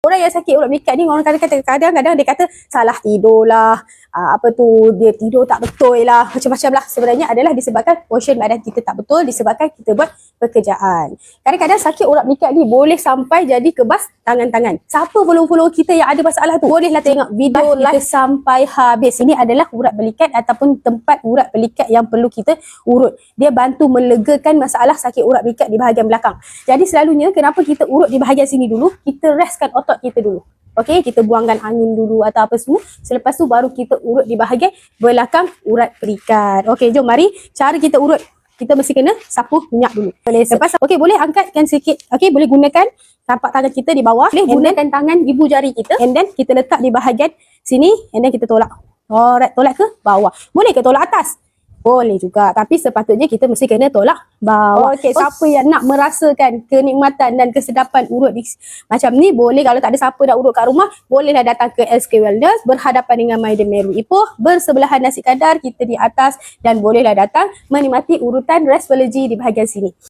Orang yang sakit urat belikat ni, orang kadang-kadang dia kata salah tidur lah, dia tidur tak betul lah, macam-macam lah. Sebenarnya adalah disebabkan portion badan kita tak betul, disebabkan kita buat pekerjaan. Kadang-kadang sakit urat belikat ni boleh sampai jadi kebas tangan-tangan. Siapa follow-follow kita yang ada masalah tu, bolehlah tengok video live sampai habis. Ini adalah urat belikat ataupun tempat urat belikat yang perlu kita urut. Dia bantu melegakan masalah sakit urat belikat di bahagian belakang. Jadi selalunya kenapa kita urut di bahagian sini dulu, kita restkan otot kita dulu. Okey, kita buangkan angin dulu atau apa semua. Selepas tu baru kita urut di bahagian belakang urat belikat. Okey, jom mari cara kita urut. Kita mesti kena sapu minyak dulu. Lepas okey, boleh angkatkan sikit. Okey, boleh gunakan tapak tangan kita di bawah. Boleh gunakan tangan ibu jari kita. And then kita letak di bahagian sini and then kita tolak. Alright, tolak ke bawah. Boleh ke tolak atas? Boleh juga, tapi sepatutnya kita mesti kena tolak bawah. Okey, siapa yang nak merasakan kenikmatan dan kesedapan urut macam ni, boleh. Kalau tak ada siapa nak urut kat rumah, bolehlah datang ke SK Wellness berhadapan dengan Maida Meru Ipoh, bersebelahan nasi kadar, kita di atas, dan bolehlah datang menikmati urutan restology di bahagian sini.